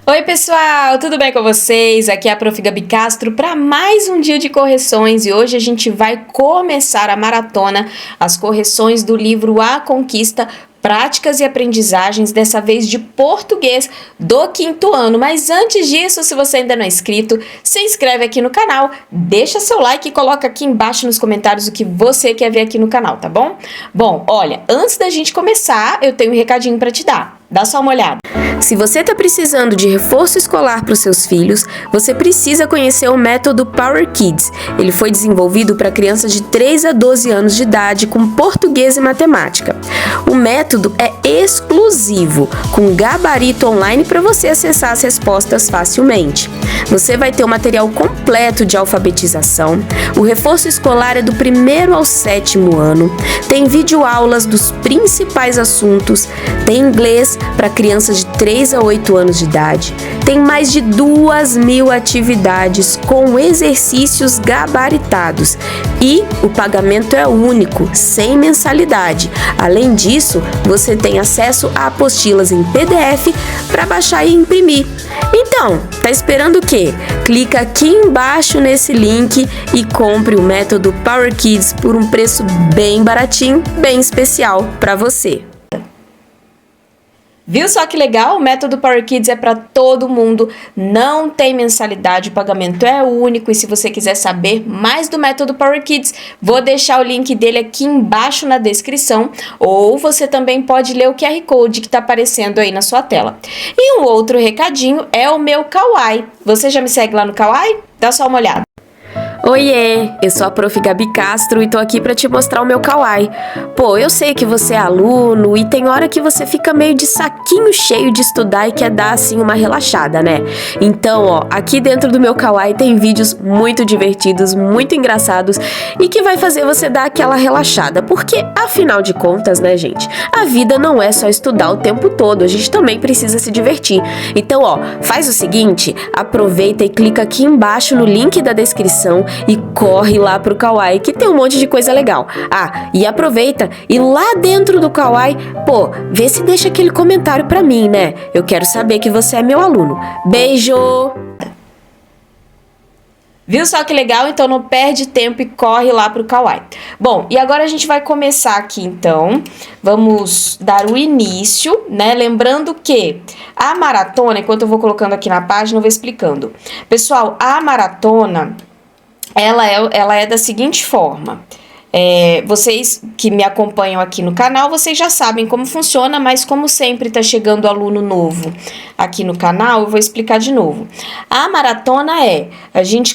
Oi pessoal, tudo bem com vocês? Aqui é a Prof. Gabi Castro para mais um dia de correções e hoje a gente vai começar a maratona, as correções do livro A Conquista, Práticas e Aprendizagens, dessa vez de português do quinto ano. Mas antes disso, se você ainda não é inscrito, se inscreve aqui no canal, deixa seu like e coloca aqui embaixo nos comentários o que você quer ver aqui no canal, tá bom? Bom, olha, antes da gente começar, eu tenho um recadinho para te dar. Dá só uma olhada. Se você está precisando de reforço escolar para os seus filhos, você precisa conhecer o método Power Kids. Ele foi desenvolvido para crianças de 3 a 12 anos de idade com português e matemática. O método é exclusivo, com gabarito online para você acessar as respostas facilmente. Você vai ter o material completo de alfabetização, o reforço escolar é do 1º ao 7º ano, tem videoaulas dos principais assuntos, tem inglês para crianças de 3 a 8 anos de idade, tem mais de 2.000 atividades com exercícios gabaritados e o pagamento é único, sem mensalidade. Além disso, você tem acesso a apostilas em PDF para baixar e imprimir. Então, tá esperando o quê? Clica aqui embaixo nesse link e compre o método Power Kids por um preço bem baratinho, bem especial para você. Viu só que legal? O método Power Kids é para todo mundo, não tem mensalidade, o pagamento é único. E se você quiser saber mais do método Power Kids, vou deixar o link dele aqui embaixo na descrição, ou você também pode ler o QR Code que está aparecendo aí na sua tela. E um outro recadinho é o meu Kawaii. Você já me segue lá no Kawaii? Dá só uma olhada. Oiê, eu sou a Prof. Gabi Castro e tô aqui pra te mostrar o meu Kawaii. Pô, eu sei que você é aluno e tem hora que você fica meio de saquinho cheio de estudar e quer dar assim uma relaxada, né? Então, ó, aqui dentro do meu Kawaii tem vídeos muito divertidos, muito engraçados e que vai fazer você dar aquela relaxada, porque afinal de contas, né, gente, a vida não é só estudar o tempo todo, a gente também precisa se divertir. Então, ó, faz o seguinte, aproveita e clica aqui embaixo no link da descrição e corre lá pro Kawaii, que tem um monte de coisa legal. Ah, e aproveita e lá dentro do Kawaii, pô, vê se deixa aquele comentário pra mim, né? Eu quero saber que você é meu aluno. Beijo! Viu só que legal? Então não perde tempo e corre lá pro Kawaii. Bom, e agora a gente vai começar aqui então. Vamos dar o início, né? Lembrando que a maratona, enquanto eu vou colocando aqui na página, eu vou explicando. Pessoal, a maratona ela é da seguinte forma. Vocês que me acompanham aqui no canal, vocês já sabem como funciona, mas como sempre está chegando aluno novo aqui no canal, eu vou explicar de novo. A maratona a gente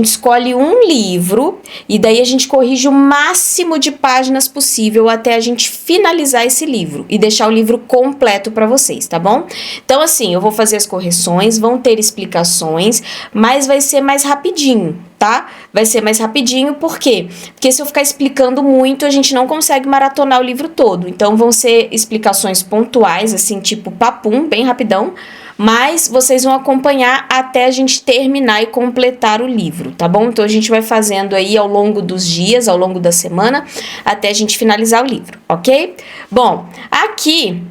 escolhe um livro e daí a gente corrige o máximo de páginas possível até a gente finalizar esse livro e deixar o livro completo para vocês, tá bom? Então assim, eu vou fazer as correções, vão ter explicações, mas vai ser mais rapidinho, tá? Vai ser mais rapidinho, por quê? Porque se eu ficar explicando muito, a gente não consegue maratonar o livro todo. Então, vão ser explicações pontuais, assim, tipo papum, bem rapidão, mas vocês vão acompanhar até a gente terminar e completar o livro, tá bom? Então, a gente vai fazendo aí ao longo dos dias, ao longo da semana, até a gente finalizar o livro, ok? Bom, aqui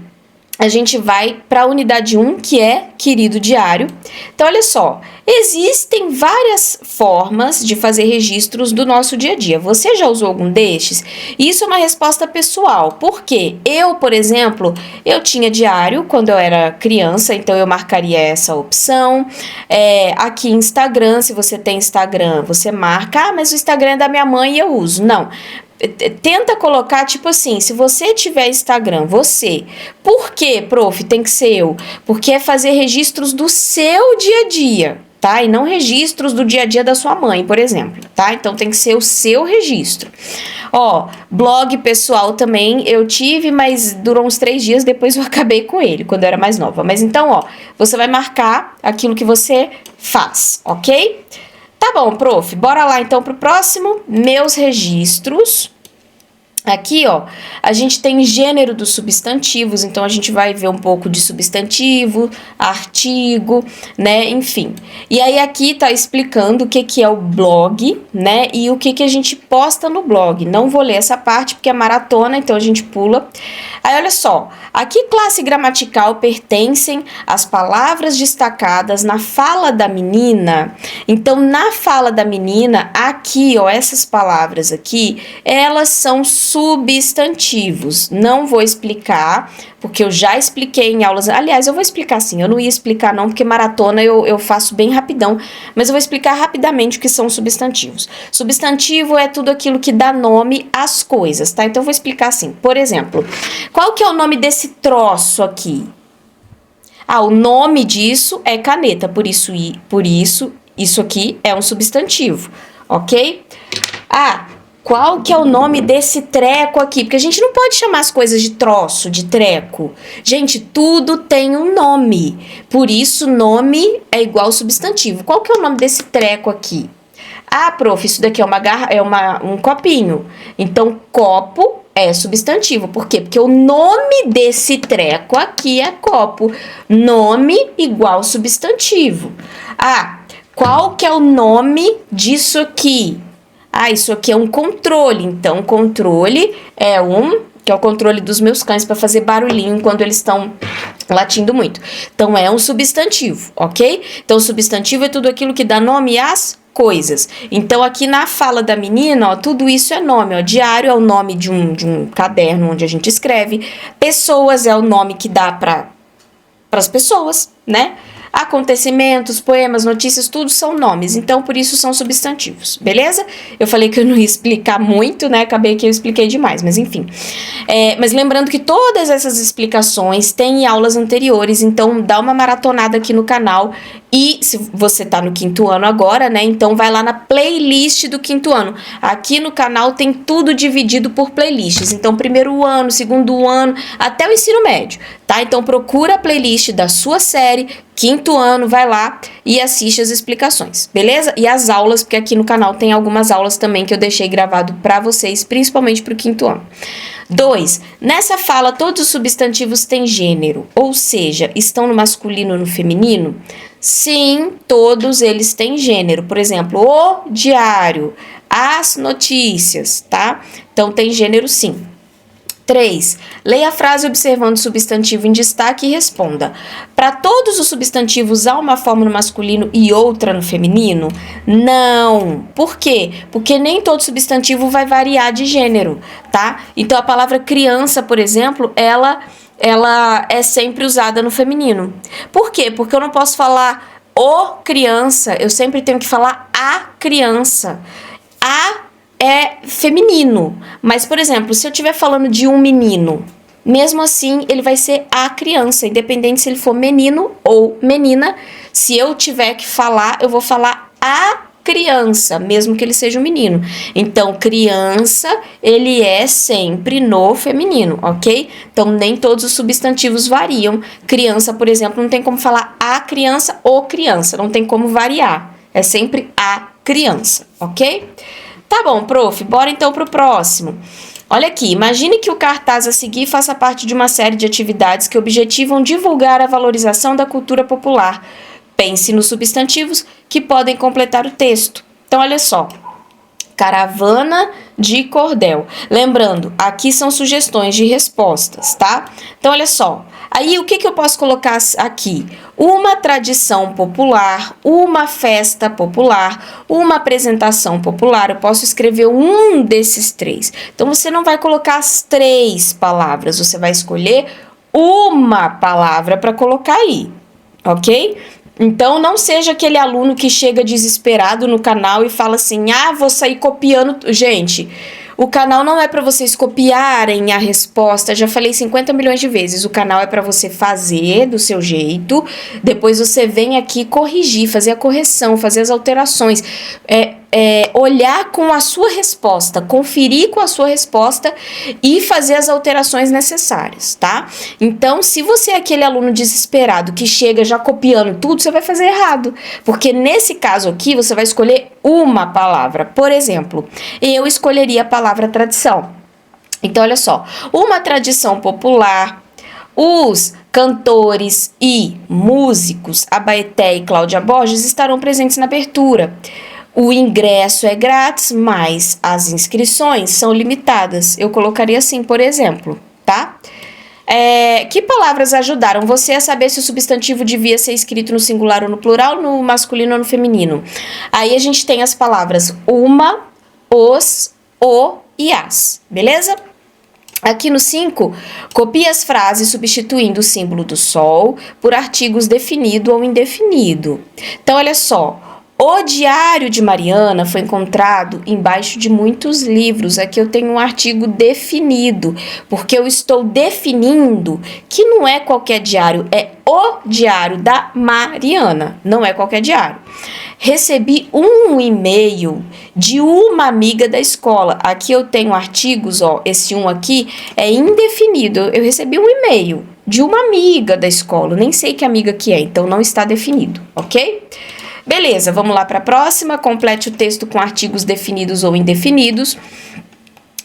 a gente vai para a unidade 1, que é Querido Diário. Então, olha só, existem várias formas de fazer registros do nosso dia a dia. Você já usou algum destes? Isso é uma resposta pessoal, porque eu, por exemplo, eu tinha diário quando eu era criança, então eu marcaria essa opção. Aqui Instagram, se você tem Instagram, você marca, mas o Instagram é da minha mãe e eu uso. Não. Tenta colocar, tipo assim, se você tiver Instagram, você. Por quê, prof? Tem que ser eu. Porque é fazer registros do seu dia a dia, tá? E não registros do dia a dia da sua mãe, por exemplo, tá? Então tem que ser o seu registro. Ó, blog pessoal também eu tive, mas durou uns 3 dias, depois eu acabei com ele, quando eu era mais nova. Mas então, ó, você vai marcar aquilo que você faz, ok? Tá bom, prof, bora lá então pro próximo, meus registros. Aqui, ó, a gente tem gênero dos substantivos, então a gente vai ver um pouco de substantivo, artigo, né, enfim. E aí aqui tá explicando o que é o blog, né, e o que a gente posta no blog. Não vou ler essa parte porque é maratona, então a gente pula. Aí olha só, a que classe gramatical pertencem as palavras destacadas na fala da menina? Então, na fala da menina, aqui, ó, essas palavras aqui, elas são substantivos. Não vou explicar, porque eu já expliquei em aulas. Aliás, eu vou explicar sim, eu não ia explicar não, porque maratona eu faço bem rapidão, mas eu vou explicar rapidamente o que são substantivos. Substantivo é tudo aquilo que dá nome às coisas, tá? Então eu vou explicar assim. Por exemplo, qual que é o nome desse troço aqui? Ah, o nome disso é caneta, por isso isso aqui é um substantivo, ok? Ah, qual que é o nome desse treco aqui? Porque a gente não pode chamar as coisas de troço, de treco. Gente, tudo tem um nome. Por isso, nome é igual substantivo. Qual que é o nome desse treco aqui? Ah, prof, isso daqui é um copinho. Então, copo é substantivo. Por quê? Porque o nome desse treco aqui é copo. Nome igual substantivo. Ah, qual que é o nome disso aqui? Ah, isso aqui é um controle. Então, controle que é o controle dos meus cães para fazer barulhinho quando eles estão latindo muito. Então, é um substantivo, ok? Então, substantivo é tudo aquilo que dá nome às coisas. Então, aqui na fala da menina, ó, tudo isso é nome. Ó. Diário é o nome de um caderno onde a gente escreve. Pessoas é o nome que dá para as pessoas, né? Acontecimentos, poemas, notícias, tudo são nomes, então por isso são substantivos, beleza? Eu falei que eu não ia explicar muito, né? Acabei que eu expliquei demais, mas enfim. Mas lembrando que todas essas explicações tem em aulas anteriores, então dá uma maratonada aqui no canal. E se você tá no 5º ano agora, né? Então vai lá na playlist do 5º ano. Aqui no canal tem tudo dividido por playlists. Então, 1º ano, 2º ano, até o ensino médio, tá? Então procura a playlist da sua série, 5º ano, vai lá e assiste as explicações, beleza? E as aulas, porque aqui no canal tem algumas aulas também que eu deixei gravado pra vocês, principalmente pro 5º ano. 2. Nessa fala, todos os substantivos têm gênero, ou seja, estão no masculino ou no feminino? Sim, todos eles têm gênero. Por exemplo, o diário, as notícias, tá? Então, tem gênero sim. 3. Leia a frase observando o substantivo em destaque e responda. Para todos os substantivos há uma forma no masculino e outra no feminino? Não. Por quê? Porque nem todo substantivo vai variar de gênero, tá? Então, a palavra criança, por exemplo, ela é sempre usada no feminino. Por quê? Porque eu não posso falar o criança, eu sempre tenho que falar a criança. A é feminino, mas, por exemplo, se eu estiver falando de um menino, mesmo assim, ele vai ser a criança, independente se ele for menino ou menina. Se eu tiver que falar, eu vou falar a criança, mesmo que ele seja um menino. Então, criança, ele é sempre no feminino, ok? Então, nem todos os substantivos variam. Criança, por exemplo, não tem como falar a criança ou criança, não tem como variar. É sempre a criança, ok? Tá bom, prof, bora então pro próximo. Olha aqui, imagine que o cartaz a seguir faça parte de uma série de atividades que objetivam divulgar a valorização da cultura popular. Pense nos substantivos que podem completar o texto. Então, olha só. Caravana de cordel. Lembrando, aqui são sugestões de respostas, tá? Então, olha só. Aí, o que eu posso colocar aqui? Uma tradição popular, uma festa popular, uma apresentação popular. Eu posso escrever um desses 3. Então, você não vai colocar as 3 palavras. Você vai escolher uma palavra para colocar aí, ok? Então, não seja aquele aluno que chega desesperado no canal e fala assim, vou sair copiando. Gente, o canal não é para vocês copiarem a resposta, já falei 50 milhões de vezes, o canal é para você fazer do seu jeito, depois você vem aqui corrigir, fazer a correção, fazer as alterações, olhar com a sua resposta, conferir com a sua resposta e fazer as alterações necessárias, tá? Então, se você é aquele aluno desesperado que chega já copiando tudo, você vai fazer errado, porque nesse caso aqui, você vai escolher uma palavra. Por exemplo, eu escolheria a palavra tradição. Então, olha só, uma tradição popular, os cantores e músicos Abaeté e Cláudia Borges estarão presentes na abertura. O ingresso é grátis, mas as inscrições são limitadas. Eu colocaria assim, por exemplo, tá? Que palavras ajudaram você a saber se o substantivo devia ser escrito no singular ou no plural, no masculino ou no feminino? Aí a gente tem as palavras uma, os, o e as, beleza? Aqui no 5, copie as frases substituindo o símbolo do sol por artigos definido ou indefinido. Então, olha só. O Diário de Mariana foi encontrado embaixo de muitos livros. Aqui eu tenho um artigo definido, porque eu estou definindo que não é qualquer diário, é o Diário da Mariana, não é qualquer diário. Recebi um e-mail de uma amiga da escola. Aqui eu tenho artigos, ó, esse um aqui é indefinido. Eu recebi um e-mail de uma amiga da escola, nem sei que amiga que é, então não está definido, ok? Beleza, vamos lá para a próxima. Complete o texto com artigos definidos ou indefinidos.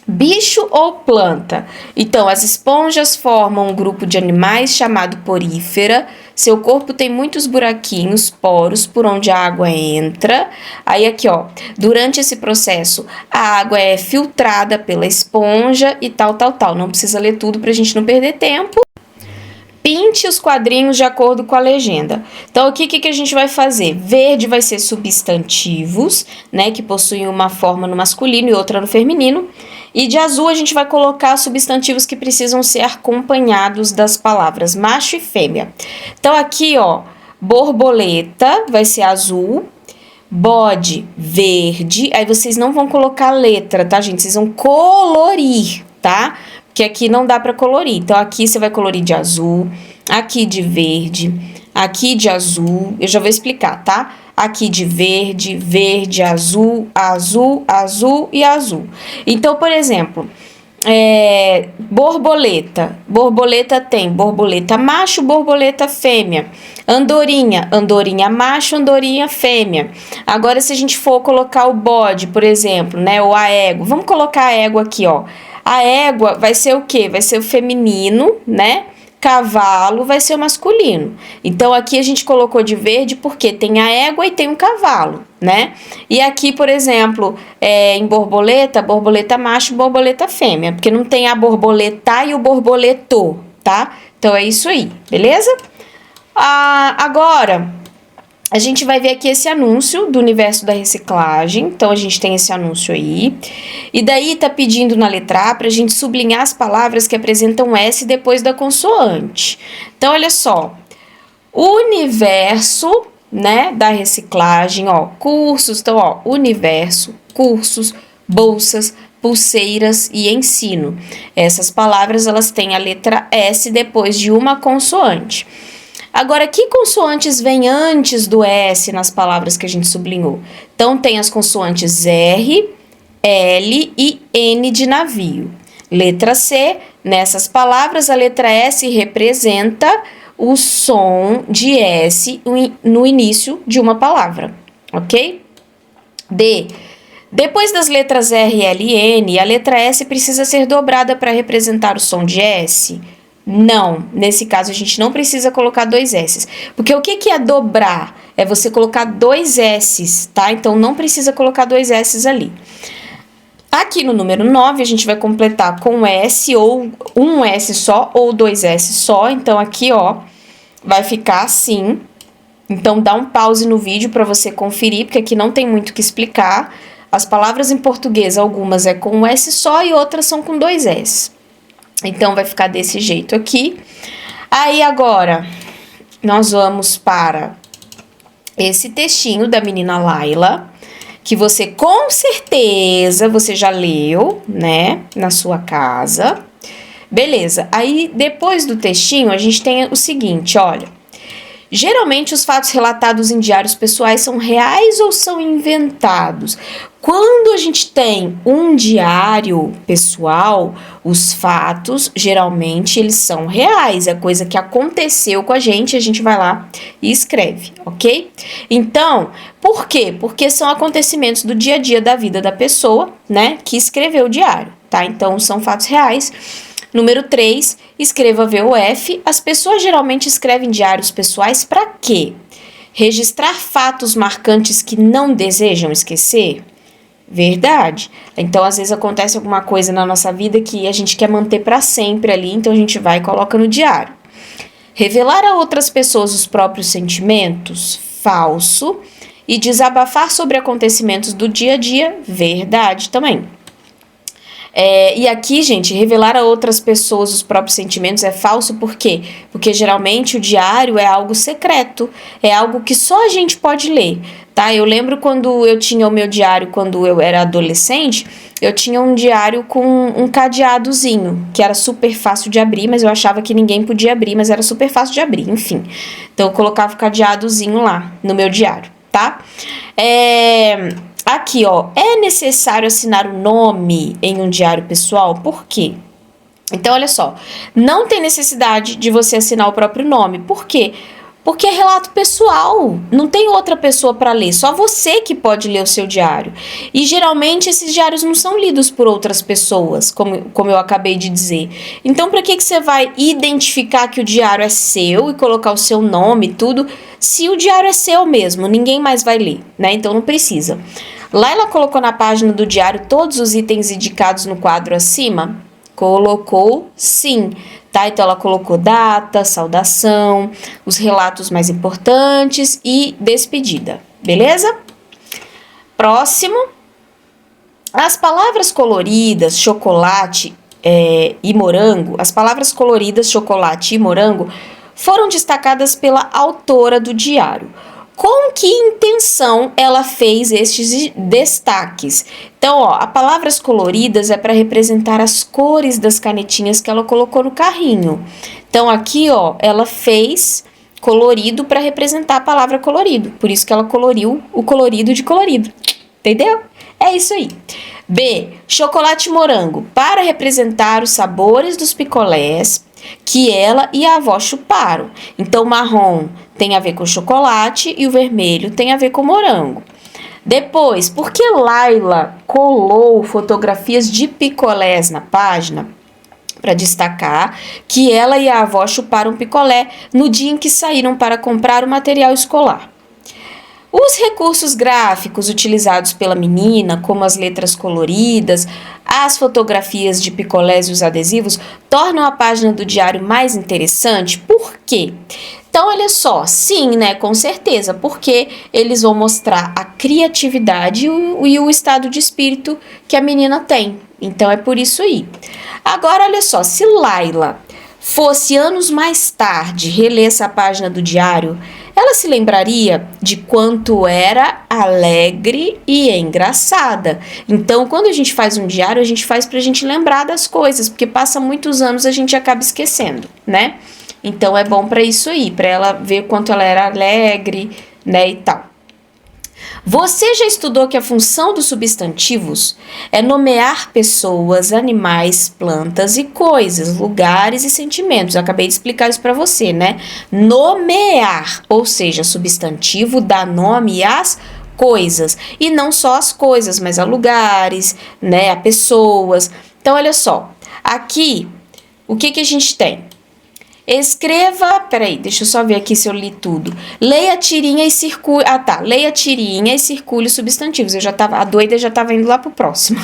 Bicho ou planta? Então, as esponjas formam um grupo de animais chamado porífera. Seu corpo tem muitos buraquinhos, poros, por onde a água entra. Aí aqui, ó, durante esse processo, a água é filtrada pela esponja e tal. Não precisa ler tudo para a gente não perder tempo. Pinte os quadrinhos de acordo com a legenda. Então, aqui, o que a gente vai fazer? Verde vai ser substantivos, né, que possuem uma forma no masculino e outra no feminino. E de azul, a gente vai colocar substantivos que precisam ser acompanhados das palavras macho e fêmea. Então, aqui, ó, borboleta vai ser azul, bode, verde. Aí, vocês não vão colocar letra, tá, gente? Vocês vão colorir, tá? Que aqui não dá para colorir. Então, aqui você vai colorir de azul, aqui de verde, aqui de azul. Eu já vou explicar, tá? Aqui de verde, verde, azul, azul, azul e azul. Então, por exemplo, borboleta. Borboleta tem borboleta macho, borboleta fêmea. Andorinha, andorinha macho, andorinha fêmea. Agora, se a gente for colocar o bode, por exemplo, né? Ou a égua. Vamos colocar a égua aqui, ó. A égua vai ser o quê? Vai ser o feminino, né? Cavalo vai ser o masculino. Então, aqui a gente colocou de verde porque tem a égua e tem um cavalo, né? E aqui, por exemplo, em borboleta, borboleta macho, borboleta fêmea. Porque não tem a borboleta e o borboleto, tá? Então, é isso aí, beleza? Agora, a gente vai ver aqui esse anúncio do universo da reciclagem. Então, a gente tem esse anúncio aí. E daí, tá pedindo na letra A pra gente sublinhar as palavras que apresentam S depois da consoante. Então, olha só. Universo, né, da reciclagem, ó. Cursos, então, ó. Universo, cursos, bolsas, pulseiras e ensino. Essas palavras, elas têm a letra S depois de uma consoante. Agora, que consoantes vêm antes do S nas palavras que a gente sublinhou? Então, tem as consoantes R, L e N de navio. Letra C, nessas palavras, a letra S representa o som de S no início de uma palavra, ok? D, depois das letras R, L e N, a letra S precisa ser dobrada para representar o som de S? Não, nesse caso a gente não precisa colocar dois S's, porque o que é dobrar? É você colocar dois S's, tá? Então não precisa colocar dois S's ali. Aqui no número 9 a gente vai completar com S ou um S só ou dois S só, então aqui ó, vai ficar assim. Então dá um pause no vídeo para você conferir, porque aqui não tem muito o que explicar. As palavras em português, algumas é com um S só e outras são com dois S. Então, vai ficar desse jeito aqui. Aí, agora, nós vamos para esse textinho da menina Laila, que você, com certeza, você já leu, né, na sua casa. Beleza. Aí, depois do textinho, a gente tem o seguinte, olha. Geralmente, os fatos relatados em diários pessoais são reais ou são inventados? Quando a gente tem um diário pessoal, os fatos, geralmente, eles são reais. É coisa que aconteceu com a gente vai lá e escreve, ok? Então, por quê? Porque são acontecimentos do dia a dia da vida da pessoa, né, que escreveu o diário. tá? Então, são fatos reais. Número 3, escreva VOF. As pessoas geralmente escrevem diários pessoais para quê? Registrar fatos marcantes que não desejam esquecer? Verdade. Então, às vezes acontece alguma coisa na nossa vida que a gente quer manter para sempre ali, então a gente vai e coloca no diário. Revelar a outras pessoas os próprios sentimentos? Falso. E desabafar sobre acontecimentos do dia a dia? Verdade também. E aqui, gente, revelar a outras pessoas os próprios sentimentos é falso, por quê? Porque geralmente o diário é algo secreto, é algo que só a gente pode ler, tá? Eu lembro quando eu tinha o meu diário, quando eu era adolescente, eu tinha um diário com um cadeadozinho, que era super fácil de abrir, mas eu achava que ninguém podia abrir, mas era super fácil de abrir, enfim. Então eu colocava o cadeadozinho lá no meu diário, tá? Aqui, ó, é necessário assinar o nome em um diário pessoal? Por quê? Então, olha só, não tem necessidade de você assinar o próprio nome. Por quê? Porque é relato pessoal, não tem outra pessoa para ler, só você que pode ler o seu diário. E geralmente esses diários não são lidos por outras pessoas, como eu acabei de dizer. Então, para que você vai identificar que o diário é seu e colocar o seu nome e tudo, se o diário é seu mesmo, ninguém mais vai ler, né? Então não precisa. Lá ela colocou na página do diário todos os itens indicados no quadro acima? Colocou sim, tá? Então ela colocou data, saudação, os relatos mais importantes e despedida, beleza? Próximo. As palavras coloridas, chocolate e morango, as palavras coloridas, chocolate e morango foram destacadas pela autora do diário. Com que intenção ela fez estes destaques? Então, ó, a palavras coloridas é para representar as cores das canetinhas que ela colocou no carrinho. Então, aqui, ó, ela fez colorido para representar a palavra colorido. Por isso que ela coloriu o colorido de colorido. Entendeu? É isso aí. B. Chocolate e morango, para representar os sabores dos picolés que ela e a avó chuparam. Então, o marrom tem a ver com chocolate e o vermelho tem a ver com morango. Depois, por que Laila colou fotografias de picolés na página? Para destacar que ela e a avó chuparam picolé no dia em que saíram para comprar o material escolar. Os recursos gráficos utilizados pela menina, como as letras coloridas, as fotografias de picolés e os adesivos, tornam a página do diário mais interessante. Por quê? Então, olha só, sim, né, com certeza, porque eles vão mostrar a criatividade e o estado de espírito que a menina tem. Então, é por isso aí. Agora, olha só, se Laila fosse anos mais tarde reler essa página do diário, ela se lembraria de quanto era alegre e engraçada. Então, quando a gente faz um diário, a gente faz pra gente lembrar das coisas, porque passa muitos anos a gente acaba esquecendo, né? Então, é bom pra isso aí, pra ela ver quanto ela era alegre, né, e tal. Você já estudou que a função dos substantivos é nomear pessoas, animais, plantas e coisas, lugares e sentimentos. Eu acabei de explicar isso para você, né? Nomear, ou seja, substantivo dá nome às coisas. E não só as coisas, mas a lugares, né? A pessoas. Então, olha só. Aqui, o que a gente tem? Escreva, peraí, deixa eu só ver aqui se eu li tudo. Leia a tirinha e circule. Ah, tá. Leia a tirinha e circule os substantivos. A doida já tava indo lá pro próximo,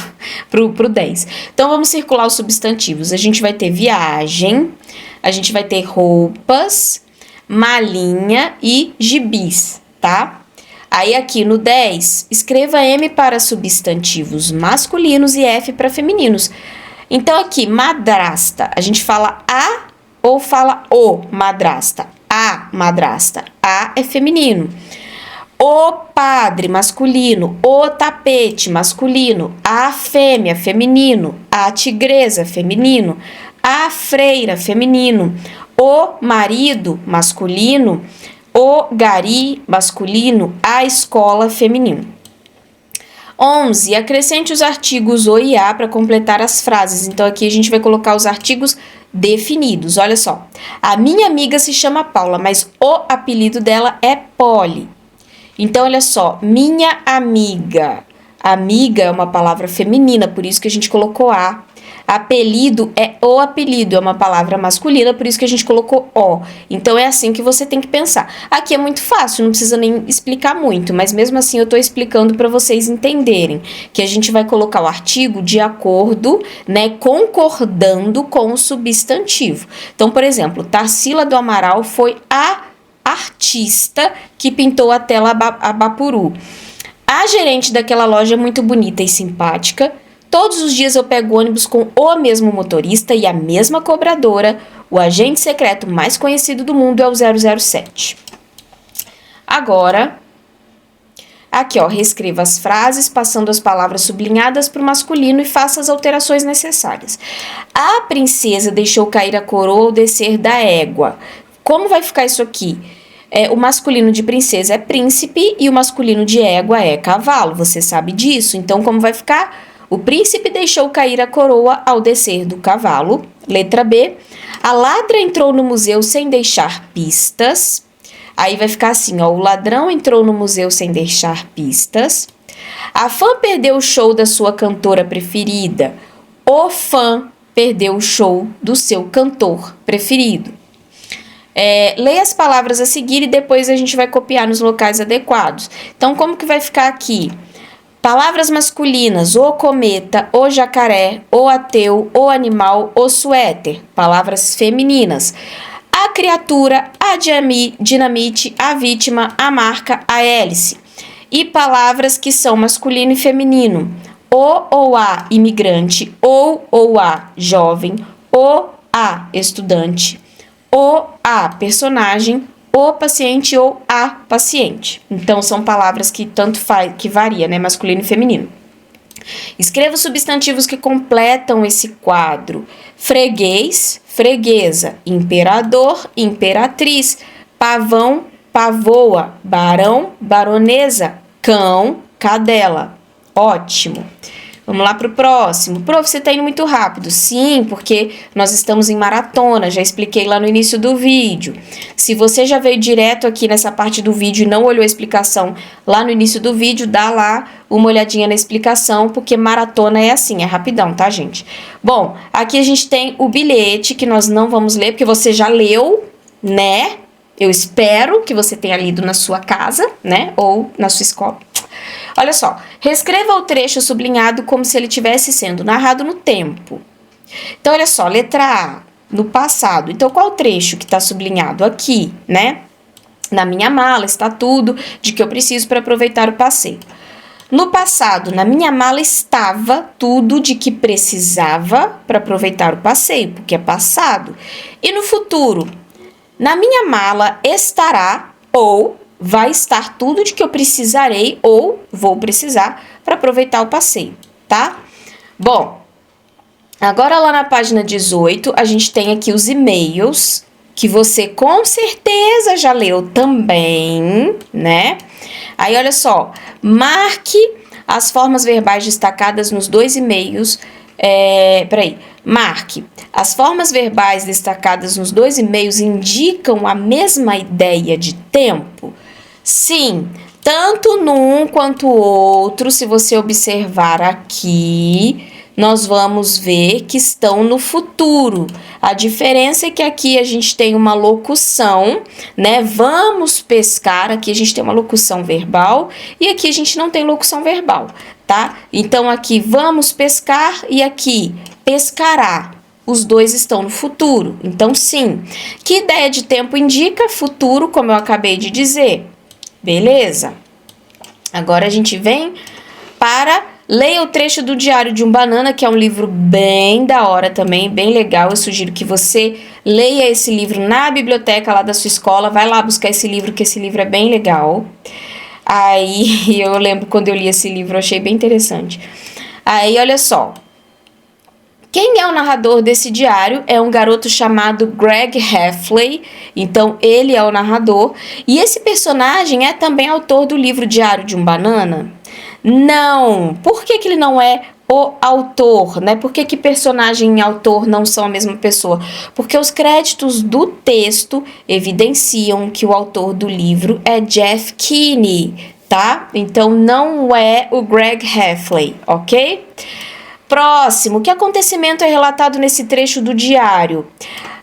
pro 10. Então vamos circular os substantivos. A gente vai ter viagem, a gente vai ter roupas, malinha e gibis, tá? Aí aqui no 10, escreva M para substantivos masculinos e F para femininos. Então aqui, madrasta, a gente fala a ou fala o madrasta? A madrasta. A é feminino. O padre, masculino. O tapete, masculino. A fêmea, feminino. A tigresa, feminino. A freira, feminino. O marido, masculino. O gari, masculino. A escola, feminino. 11. Acrescente os artigos o e a para completar as frases. Então, aqui a gente vai colocar os artigos definidos. Olha só. A minha amiga se chama Paula, mas o apelido dela é Polly. Então, olha só. Minha amiga. Amiga é uma palavra feminina, por isso que a gente colocou a. Apelido é o apelido, é uma palavra masculina, por isso que a gente colocou o. Então é assim que você tem que pensar. Aqui é muito fácil, não precisa nem explicar muito, mas mesmo assim eu tô explicando para vocês entenderem que a gente vai colocar o artigo de acordo, né, concordando com o substantivo. Então, por exemplo, Tarsila do Amaral foi a artista que pintou a tela Abapuru. A gerente daquela loja é muito bonita e simpática. Todos os dias eu pego ônibus com o mesmo motorista e a mesma cobradora. O agente secreto mais conhecido do mundo é o 007. Agora, aqui ó, reescreva as frases, passando as palavras sublinhadas para o masculino e faça as alterações necessárias. A princesa deixou cair a coroa ao descer da égua. Como vai ficar isso aqui? O masculino de princesa é príncipe e o masculino de égua é cavalo. Você sabe disso? Então, como vai ficar? O príncipe deixou cair a coroa ao descer do cavalo. Letra B. A ladra entrou no museu sem deixar pistas. Aí vai ficar assim, ó. O ladrão entrou no museu sem deixar pistas. A fã perdeu o show da sua cantora preferida. O fã perdeu o show do seu cantor preferido. Leia as palavras a seguir e depois a gente vai copiar nos locais adequados. Então, como que vai ficar aqui? Palavras masculinas, o cometa, o jacaré, o ateu, o animal, o suéter. Palavras femininas, a criatura, a dinamite, a vítima, a marca, a hélice. E palavras que são masculino e feminino, o ou a imigrante, ou a jovem, o a estudante, o a personagem, o paciente ou a paciente. Então, são palavras que tanto faz, que varia, né? Masculino e feminino. Escreva os substantivos que completam esse quadro. Freguês, freguesa. Imperador, imperatriz. Pavão, pavoa. Barão, baronesa. Cão, cadela. Ótimo. Vamos lá para o próximo. Prof, você está indo muito rápido. Sim, porque nós estamos em maratona, já expliquei lá no início do vídeo. Se você já veio direto aqui nessa parte do vídeo e não olhou a explicação lá no início do vídeo, dá lá uma olhadinha na explicação, porque maratona é assim, é rapidão, tá, gente? Bom, aqui a gente tem o bilhete que nós não vamos ler, porque você já leu, né? Eu espero que você tenha lido na sua casa, né? Ou na sua escola. Olha só, reescreva o trecho sublinhado como se ele estivesse sendo narrado no tempo. Então, olha só, letra A, no passado. Então, qual o trecho que está sublinhado aqui, né? Na minha mala está tudo de que eu preciso para aproveitar o passeio. No passado, na minha mala estava tudo de que precisava para aproveitar o passeio, porque é passado. E no futuro, na minha mala estará ou vai estar tudo de que eu precisarei ou vou precisar para aproveitar o passeio, tá? Bom, agora lá na página 18, a gente tem aqui os e-mails que você com certeza já leu também, né? Aí, olha só, marque as formas verbais destacadas nos dois e-mails. Marque. As formas verbais destacadas nos dois e-mails indicam a mesma ideia de tempo? Sim, tanto num quanto o outro, se você observar aqui, nós vamos ver que estão no futuro. A diferença é que aqui a gente tem uma locução, né? Vamos pescar, aqui a gente tem uma locução verbal e aqui a gente não tem locução verbal, tá? Então, aqui vamos pescar e aqui pescará. Os dois estão no futuro, então sim. Que ideia de tempo indica? Futuro, como eu acabei de dizer. Beleza? Agora a gente vem para... Leia o trecho do Diário de um Banana, que é um livro bem da hora também, bem legal. Eu sugiro que você leia esse livro na biblioteca lá da sua escola. Vai lá buscar esse livro, que esse livro é bem legal. Aí, eu lembro quando eu li esse livro, eu achei bem interessante. Aí, olha só. Quem é o narrador desse diário? É um garoto chamado Greg Heffley. Então, ele é o narrador. E esse personagem é também autor do livro Diário de um Banana? Não. Por que ele não é o autor, né? Por que personagem e autor não são a mesma pessoa? Porque os créditos do texto evidenciam que o autor do livro é Jeff Kinney, tá? Então, não é o Greg Heffley, ok? Próximo, que acontecimento é relatado nesse trecho do diário?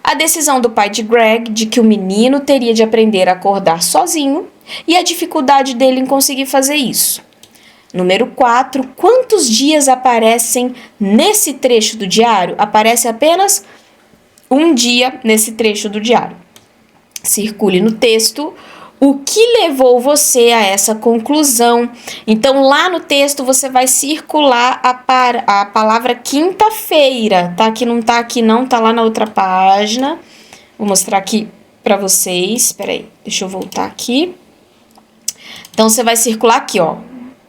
A decisão do pai de Greg de que o menino teria de aprender a acordar sozinho e a dificuldade dele em conseguir fazer isso. Número 4, quantos dias aparecem nesse trecho do diário? Aparece apenas um dia nesse trecho do diário. Circule no texto o que levou você a essa conclusão. Então, lá no texto, você vai circular a palavra quinta-feira, tá? Que não tá aqui não, tá lá na outra página. Vou mostrar aqui pra vocês. Espera aí, deixa eu voltar aqui. Então, você vai circular aqui, ó,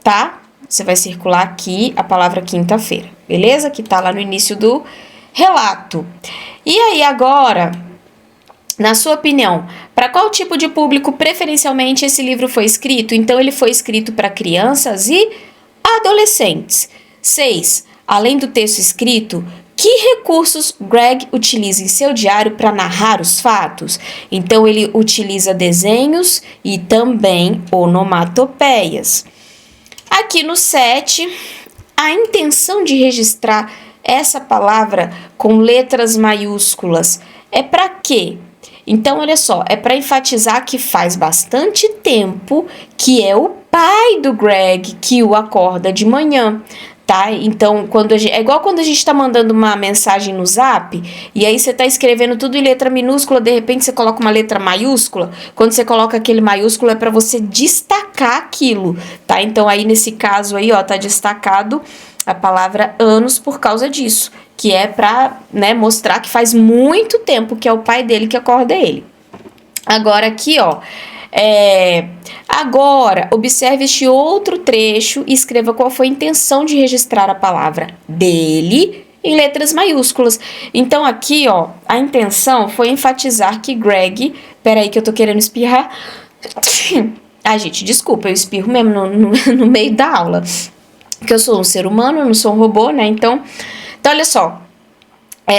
tá? Você vai circular aqui a palavra quinta-feira, beleza? Que tá lá no início do relato. E aí, agora, na sua opinião, para qual tipo de público preferencialmente esse livro foi escrito? Então, ele foi escrito para crianças e adolescentes. 6. Além do texto escrito, que recursos Greg utiliza em seu diário para narrar os fatos? Então, ele utiliza desenhos e também onomatopeias. Aqui no 7, a intenção de registrar essa palavra com letras maiúsculas é para quê? Então, olha só, é para enfatizar que faz bastante tempo que é o pai do Greg que o acorda de manhã, tá? Então, é igual quando a gente está mandando uma mensagem no Zap, e aí você está escrevendo tudo em letra minúscula, de repente você coloca uma letra maiúscula. Quando você coloca aquele maiúsculo é para você destacar aquilo, tá? Então, aí nesse caso aí, ó, tá destacado a palavra anos por causa disso, que é para, né, mostrar que faz muito tempo que é o pai dele que acorda ele. Agora aqui, ó, agora observe este outro trecho e escreva qual foi a intenção de registrar a palavra dele em letras maiúsculas. Então aqui, ó, a intenção foi enfatizar que Greg, peraí que eu tô querendo espirrar. Ai, gente, desculpa, eu espirro mesmo no meio da aula. Porque eu sou um ser humano, eu não sou um robô, né? Então olha só.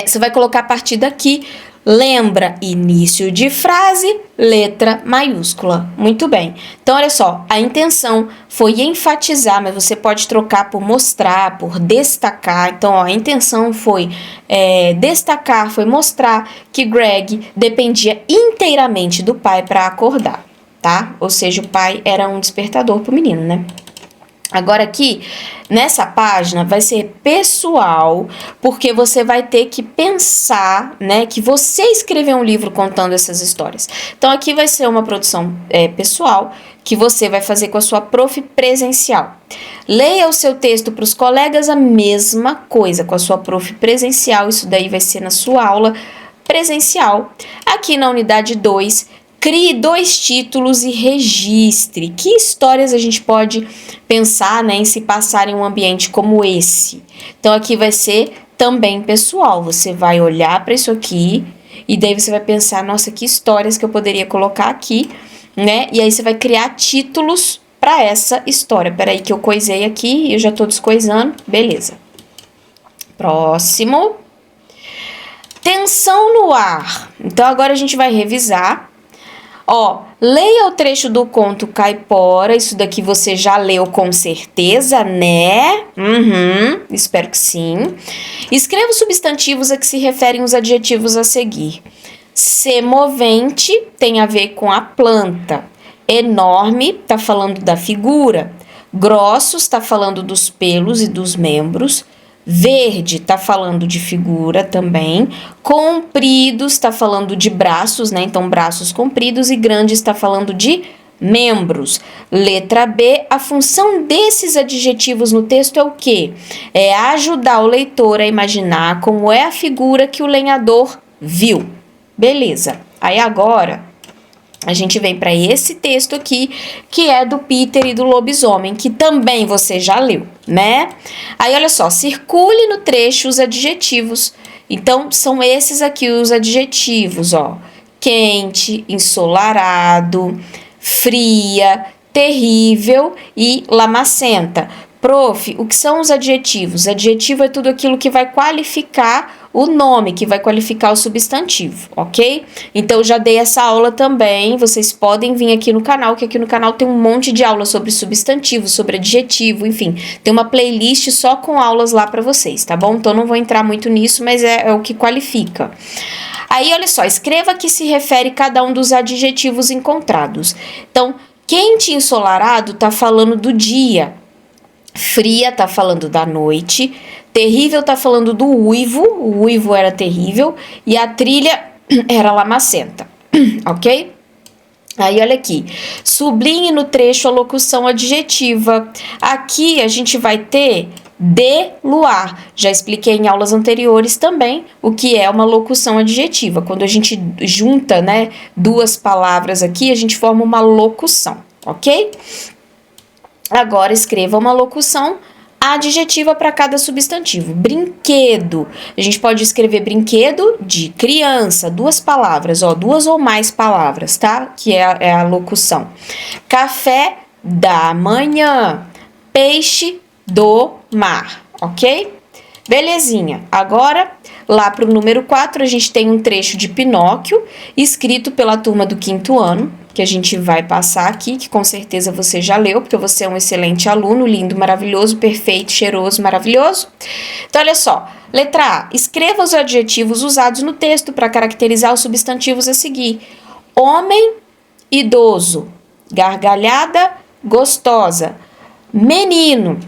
Você vai colocar a partir daqui. Lembra, início de frase, letra maiúscula. Muito bem. Então, olha só. A intenção foi enfatizar, mas você pode trocar por mostrar, por destacar. Então, ó, a intenção foi destacar, foi mostrar que Greg dependia inteiramente do pai para acordar, tá? Ou seja, o pai era um despertador pro menino, né? Agora aqui, nessa página, vai ser pessoal, porque você vai ter que pensar, né, que você escreveu um livro contando essas histórias. Então, aqui vai ser uma produção pessoal, que você vai fazer com a sua prof presencial. Leia o seu texto para os colegas, a mesma coisa, com a sua prof presencial, isso daí vai ser na sua aula presencial. Aqui na unidade 2, crie 2 títulos e registre. Que histórias a gente pode pensar, né, em se passar em um ambiente como esse? Então, aqui vai ser também pessoal. Você vai olhar para isso aqui e daí você vai pensar, nossa, que histórias que eu poderia colocar aqui, né? E aí você vai criar títulos para essa história. Peraí que eu coisei aqui e eu já tô descoisando. Beleza. Próximo. Tensão no ar. Então, agora a gente vai revisar. Ó, leia o trecho do conto Caipora, isso daqui você já leu com certeza, né? Espero que sim. Escreva os substantivos a que se referem os adjetivos a seguir. Semovente tem a ver com a planta. Enorme tá falando da figura. Grossos tá falando dos pelos e dos membros. Verde tá falando de figura também. Compridos tá falando de braços, né? Então, braços compridos. E grandes tá falando de membros. Letra B, a função desses adjetivos no texto é o quê? É ajudar o leitor a imaginar como é a figura que o lenhador viu. Beleza. Aí agora a gente vem para esse texto aqui, que é do Peter e do lobisomem, que também você já leu, né? Aí, olha só, circule no trecho os adjetivos. Então, são esses aqui os adjetivos, ó. Quente, ensolarado, fria, terrível e lamacenta. Prof, o que são os adjetivos? Adjetivo é tudo aquilo que vai qualificar o nome, que vai qualificar o substantivo, ok? Então, eu já dei essa aula também, vocês podem vir aqui no canal, que aqui no canal tem um monte de aulas sobre substantivo, sobre adjetivo, enfim, tem uma playlist só com aulas lá para vocês, tá bom? Então, não vou entrar muito nisso, mas é o que qualifica. Aí, olha só, escreva a que se refere cada um dos adjetivos encontrados. Então, quente e ensolarado tá falando do dia, fria tá falando da noite, terrível tá falando do uivo, o uivo era terrível, e a trilha era lamacenta, ok? Aí, olha aqui, sublinhe no trecho a locução adjetiva. Aqui a gente vai ter de luar. Já expliquei em aulas anteriores também o que é uma locução adjetiva. Quando a gente junta, né, duas palavras aqui, a gente forma uma locução, ok? Agora escreva uma locução adjetiva para cada substantivo. Brinquedo. A gente pode escrever brinquedo de criança, duas palavras, ó, duas ou mais palavras, tá? Que é a locução. Café da manhã. Peixe do mar, ok? Belezinha. Agora, lá para o número 4, a gente tem um trecho de Pinóquio, escrito pela turma do 5º ano, que a gente vai passar aqui, que com certeza você já leu, porque você é um excelente aluno, lindo, maravilhoso, perfeito, cheiroso, maravilhoso. Então, olha só. Letra A. Escreva os adjetivos usados no texto para caracterizar os substantivos a seguir. Homem, idoso. Gargalhada, gostosa. Menino.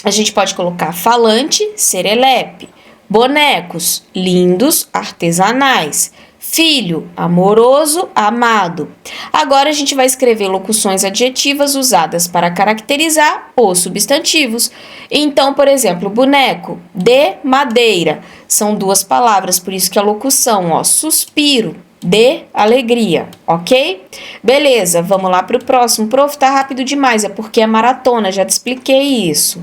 A gente pode colocar falante, serelepe. Bonecos, lindos, artesanais. Filho, amoroso, amado. Agora a gente vai escrever locuções adjetivas usadas para caracterizar os substantivos. Então, por exemplo, boneco, de madeira. São duas palavras, por isso que a locução, ó, suspiro, de alegria, ok? Beleza, vamos lá para o próximo. Prof, tá rápido demais, é porque é maratona, já te expliquei isso.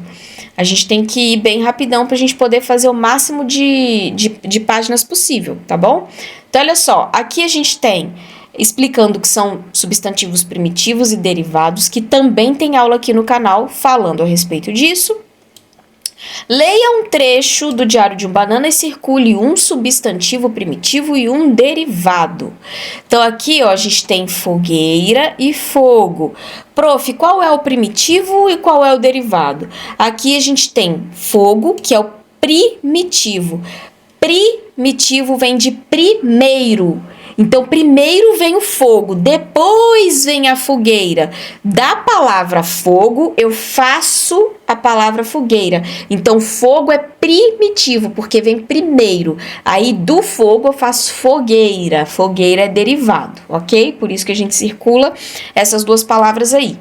A gente tem que ir bem rapidão para a gente poder fazer o máximo de páginas possível, tá bom? Então, olha só, aqui a gente tem explicando que são substantivos primitivos e derivados, que também tem aula aqui no canal falando a respeito disso. Leia um trecho do Diário de um Banana e circule um substantivo primitivo e um derivado. Então, aqui, ó, a gente tem fogueira e fogo. Prof, qual é o primitivo e qual é o derivado? Aqui a gente tem fogo, que é o primitivo. Primitivo vem de primeiro. Então, primeiro vem o fogo, depois vem a fogueira. Da palavra fogo, eu faço a palavra fogueira. Então, fogo é primitivo, porque vem primeiro. Aí, do fogo, eu faço fogueira. Fogueira é derivado, ok? Por isso que a gente circula essas duas palavras aí.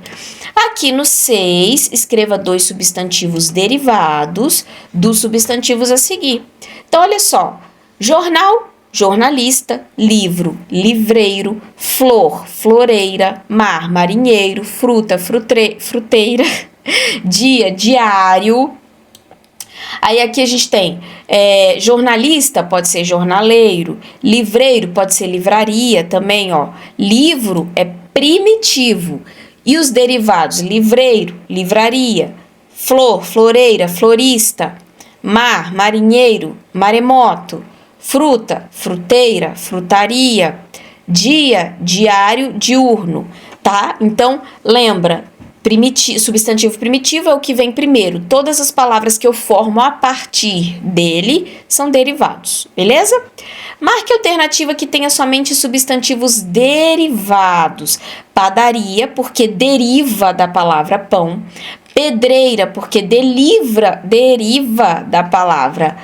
Aqui no 6, escreva 2 substantivos derivados dos substantivos a seguir. Então, olha só. Jornal, jornalista, livro, livreiro, flor, floreira, mar, marinheiro, fruta, fruteira, dia, diário. Aí aqui a gente tem jornalista, pode ser jornaleiro, livreiro, pode ser livraria também, ó. Livro é primitivo. E os derivados, livreiro, livraria, flor, floreira, florista, mar, marinheiro, maremoto, fruta, fruteira, frutaria, dia, diário, diurno, tá? Então, lembra, substantivo primitivo é o que vem primeiro. Todas as palavras que eu formo a partir dele são derivados, beleza? Marque a alternativa que tenha somente substantivos derivados. Padaria, porque deriva da palavra pão. Pedreira, porque deriva da palavra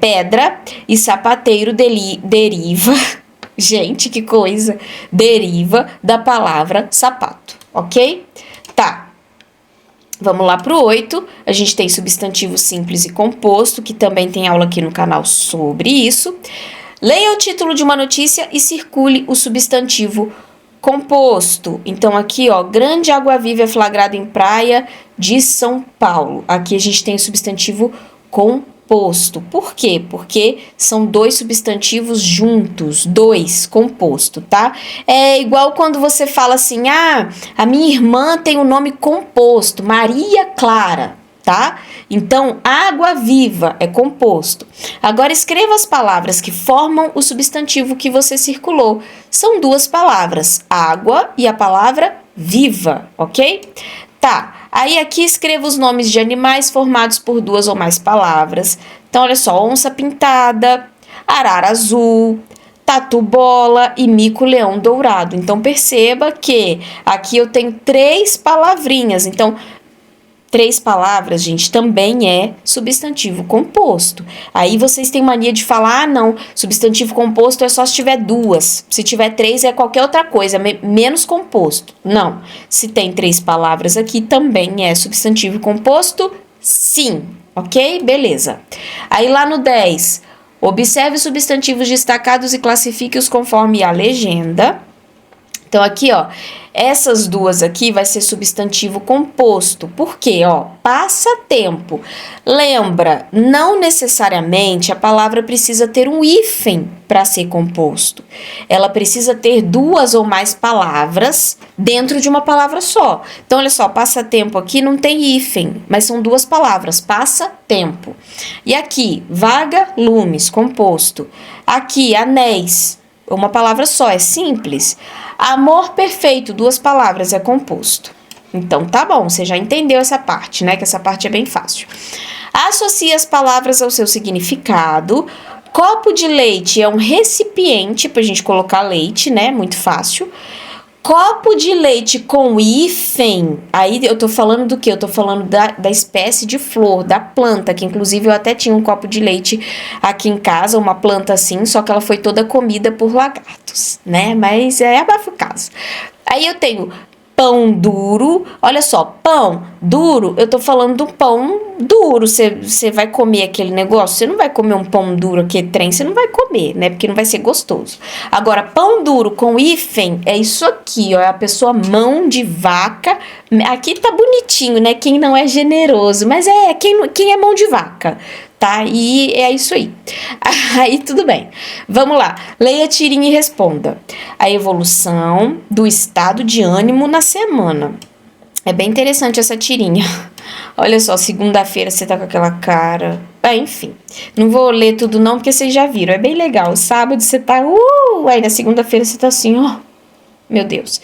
pedra. E sapateiro deriva, gente, que coisa, deriva da palavra sapato, ok? Tá, vamos lá pro 8, a gente tem substantivo simples e composto, que também tem aula aqui no canal sobre isso. Leia o título de uma notícia e circule o substantivo composto. Então, aqui, ó, grande água-viva é flagrada em praia de São Paulo. Aqui a gente tem o substantivo composto. Por quê? Porque são 2 substantivos juntos, 2, composto, tá? É igual quando você fala assim, a minha irmã tem o nome composto, Maria Clara. tá? Então, água viva é composto. Agora, escreva as palavras que formam o substantivo que você circulou. São duas palavras, água e a palavra viva, ok? Tá, aí aqui escreva os nomes de animais formados por duas ou mais palavras. Então, olha só, onça pintada, arara azul, tatu-bola e mico-leão dourado. Então, perceba que aqui eu tenho 3 palavrinhas. Então, 3 palavras, gente, também é substantivo composto. Aí vocês têm mania de falar, não, substantivo composto é só se tiver 2. Se tiver 3 é qualquer outra coisa, menos composto. Não, se tem 3 palavras aqui, também é substantivo composto, sim. Ok? Beleza. Aí lá no 10, observe os substantivos destacados e classifique-os conforme a legenda. Então, aqui, ó, essas duas aqui vai ser substantivo composto. Por quê? Ó, passatempo. Lembra, não necessariamente a palavra precisa ter um hífen para ser composto. Ela precisa ter 2 ou mais palavras dentro de uma palavra só. Então, olha só, passatempo aqui não tem hífen, mas são 2 palavras, passatempo. E aqui, vaga-lumes, composto. Aqui, anéis, uma palavra só, é simples. Amor perfeito, 2 palavras, é composto. Então, tá bom, você já entendeu essa parte, né? Que essa parte é bem fácil. Associe as palavras ao seu significado. Copo de leite é um recipiente pra gente colocar leite, né? Muito fácil. Copo de leite com hífen, aí eu tô falando do quê? Eu tô falando da espécie de flor, da planta, que inclusive eu até tinha um copo de leite aqui em casa, uma planta assim, só que ela foi toda comida por lagartos, né? Mas é abafa o caso. Aí eu tenho pão duro, olha só, pão duro, eu tô falando do pão duro, você vai comer aquele negócio, você não vai comer um pão duro, aquele trem, você não vai comer, né, porque não vai ser gostoso. Agora, pão duro com hífen, é isso aqui, ó, é a pessoa mão de vaca, aqui tá bonitinho, né, quem não é generoso, mas quem é mão de vaca, tá, e é isso aí. Aí tudo bem, vamos lá, leia a tirinha e responda. A evolução do estado de ânimo na semana. É bem interessante essa tirinha. Olha só, segunda-feira você tá com aquela cara. Enfim, não vou ler tudo não, porque vocês já viram. É bem legal. Sábado você tá... Aí na segunda-feira você tá assim, ó. Meu Deus.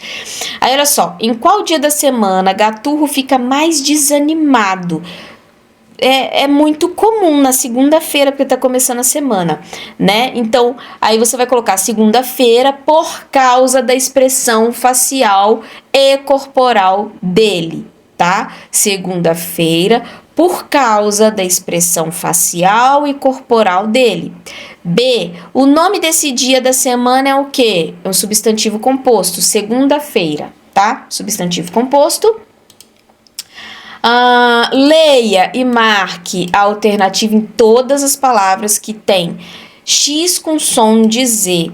Aí olha só, em qual dia da semana Gaturro fica mais desanimado? É muito comum na segunda-feira, porque tá começando a semana, né? Então, aí você vai colocar segunda-feira por causa da expressão facial e corporal dele, tá? Segunda-feira por causa da expressão facial e corporal dele. B, o nome desse dia da semana é o quê? É um substantivo composto, segunda-feira, tá? Substantivo composto. Leia e marque a alternativa em todas as palavras que tem X com som de Z.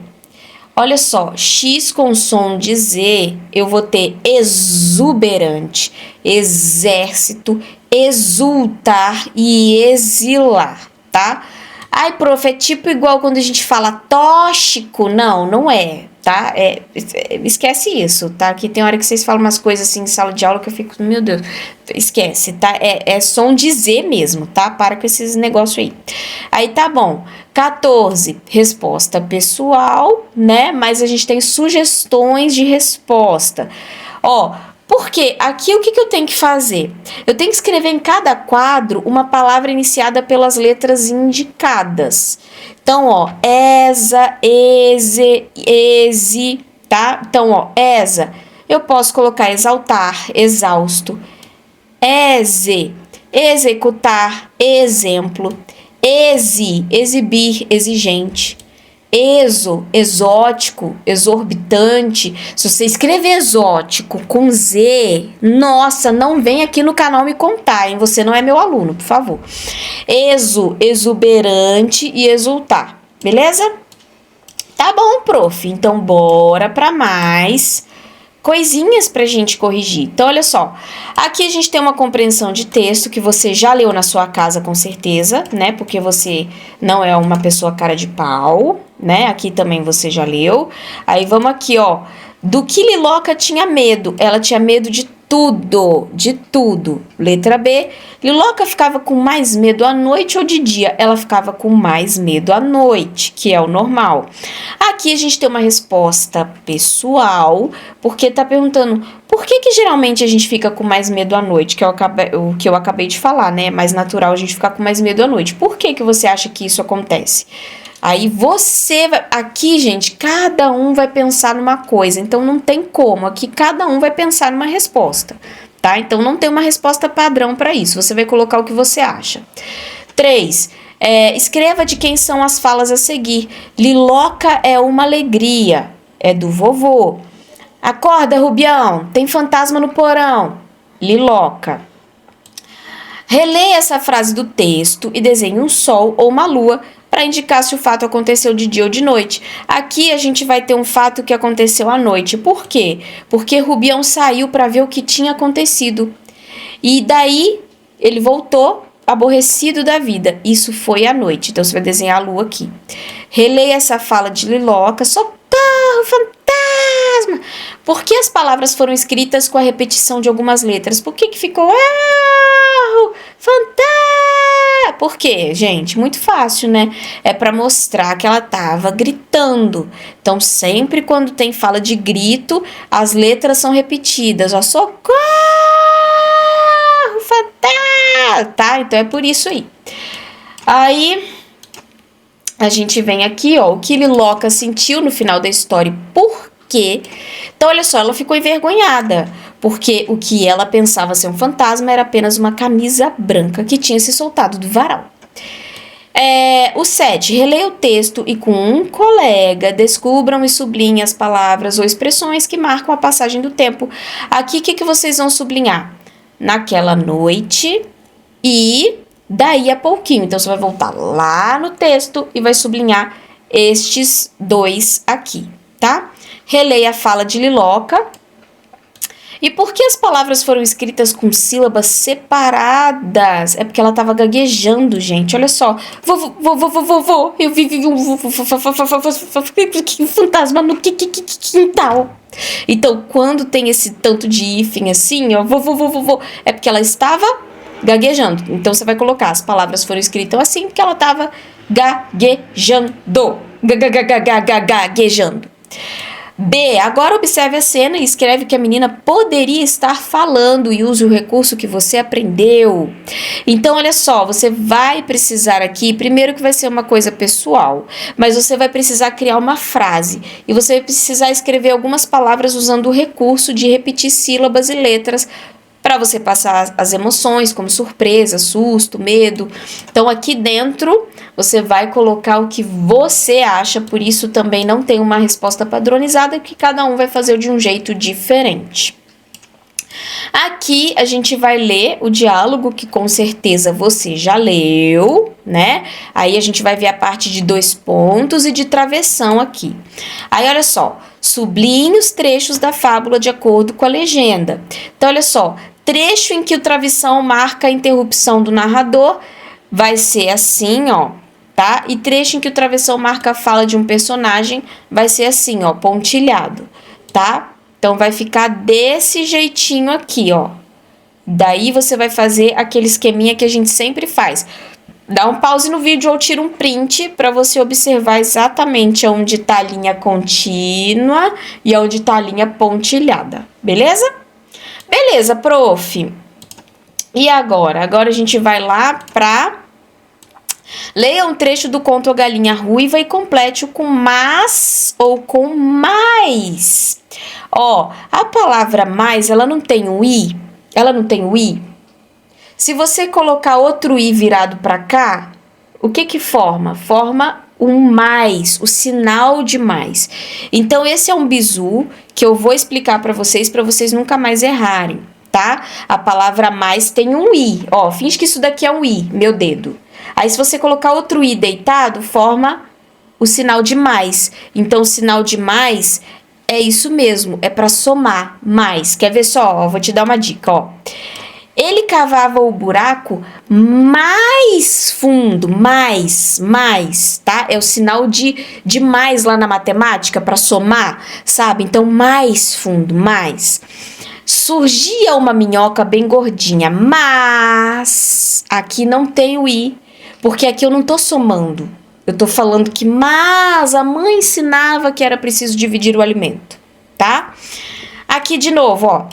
Olha só, X com som de Z, eu vou ter exuberante, exército, exultar e exilar, tá? Ai, prof, é tipo igual quando a gente fala tóxico. Não, não é, tá? Esquece isso, tá? Que tem hora que vocês falam umas coisas assim em sala de aula que eu fico, meu Deus, esquece, tá? É som de Z mesmo, tá? Para com esses negócios aí. Aí tá bom. 14, resposta pessoal, né? Mas a gente tem sugestões de resposta. Ó, porque aqui o que eu tenho que fazer? Eu tenho que escrever em cada quadro uma palavra iniciada pelas letras indicadas. Então, ó, esa, eze, eze, tá? Então, ó, esa, eu posso colocar exaltar, exausto. Eze, executar, exemplo. Eze, exibir, exigente. Exo, exótico, exorbitante. Se você escrever exótico com Z, nossa, não vem aqui no canal me contar, hein? Você não é meu aluno, por favor. Exo, exuberante e exultar, beleza? Tá bom, prof. Então, bora pra mais coisinhas pra gente corrigir. Então, olha só. Aqui a gente tem uma compreensão de texto que você já leu na sua casa, com certeza, né? Porque você não é uma pessoa cara de pau, né? Aqui também você já leu. Aí, vamos aqui, ó. Do que Liloca tinha medo? Ela tinha medo de tudo, de tudo. Letra B, Liloca ficava com mais medo à noite ou de dia? Ela ficava com mais medo à noite, que é o normal. Aqui a gente tem uma resposta pessoal, porque tá perguntando por que geralmente a gente fica com mais medo à noite, que o que eu acabei de falar, né? É mais natural a gente ficar com mais medo à noite. Por que você acha que isso acontece? Aí você vai... Aqui, gente, cada um vai pensar numa coisa. Então, não tem como. Aqui, cada um vai pensar numa resposta, tá? Então, não tem uma resposta padrão para isso. Você vai colocar o que você acha. 3. Escreva de quem são as falas a seguir. Liloca é uma alegria. É do vovô. Acorda, Rubião. Tem fantasma no porão. Liloca. Releia essa frase do texto e desenhe um sol ou uma lua para indicar se o fato aconteceu de dia ou de noite. Aqui a gente vai ter um fato que aconteceu à noite. Por quê? Porque Rubião saiu para ver o que tinha acontecido. E daí ele voltou aborrecido da vida. Isso foi à noite. Então você vai desenhar a lua aqui. Releia essa fala de Liloca. Socorro, fantasma! Por que as palavras foram escritas com a repetição de algumas letras? Por que ficou fantasma? Por quê, gente? Muito fácil, né? É para mostrar que ela tava gritando. Então, sempre quando tem fala de grito, as letras são repetidas. Ó, socorro, fantasma! Tá? Então, é por isso aí. Aí, a gente vem aqui, ó, o que Liloca sentiu no final da história. Por quê? Então, olha só, ela ficou envergonhada, porque o que ela pensava ser um fantasma era apenas uma camisa branca que tinha se soltado do varal. O 7. Releia o texto e com um colega descubram e sublinhem as palavras ou expressões que marcam a passagem do tempo. Aqui, o que vocês vão sublinhar? Naquela noite e daí a pouquinho. Então, você vai voltar lá no texto e vai sublinhar estes dois aqui, tá? Releia a fala de Liloca. E por que as palavras foram escritas com sílabas separadas? É porque ela estava gaguejando, gente. Olha só. Vovô, eu vi um fantasma no quintal. Então, quando tem esse tanto de hífen assim, ó, vovô, é porque ela estava gaguejando. Então, você vai colocar, as palavras foram escritas assim porque ela estava gaguejando. Gaguejando. B. Agora observe a cena e escreve que a menina poderia estar falando e use o recurso que você aprendeu. Então, olha só, você vai precisar aqui, primeiro que vai ser uma coisa pessoal, mas você vai precisar criar uma frase e você vai precisar escrever algumas palavras usando o recurso de repetir sílabas e letras para você passar as emoções, como surpresa, susto, medo. Então, aqui dentro, você vai colocar o que você acha, por isso também não tem uma resposta padronizada, que cada um vai fazer de um jeito diferente. Aqui, a gente vai ler o diálogo, que com certeza você já leu, né? Aí, a gente vai ver a parte de 2 pontos e de travessão aqui. Aí, olha só, sublinhe os trechos da fábula de acordo com a legenda. Então, olha só, trecho em que o travessão marca a interrupção do narrador vai ser assim, ó, tá? E trecho em que o travessão marca a fala de um personagem vai ser assim, ó, pontilhado, tá? Então, vai ficar desse jeitinho aqui, ó. Daí, você vai fazer aquele esqueminha que a gente sempre faz. Dá um pause no vídeo ou tira um print para você observar exatamente onde tá a linha contínua e onde tá a linha pontilhada, beleza? Beleza, prof. E agora? Agora a gente vai lá pra... Leia um trecho do conto A Galinha Ruiva e complete-o com mas ou com mais. Ó, a palavra mais, ela não tem o i? Ela não tem o i? Se você colocar outro i virado pra cá, o que forma? Forma um mais, o sinal de mais. Então, esse é um bizu que eu vou explicar para vocês nunca mais errarem, tá? A palavra mais tem um i, ó, finge que isso daqui é um i, meu dedo. Aí, se você colocar outro i deitado, forma o sinal de mais. Então, o sinal de mais é isso mesmo, é para somar mais. Quer ver só? Ó, vou te dar uma dica, ó. Ele cavava o buraco mais fundo, mais, tá? É o sinal de mais lá na matemática para somar, sabe? Então, mais fundo, mais. Surgia uma minhoca bem gordinha, mas aqui não tem o i, porque aqui eu não tô somando. Eu tô falando que mas a mãe ensinava que era preciso dividir o alimento, tá? Aqui de novo, ó.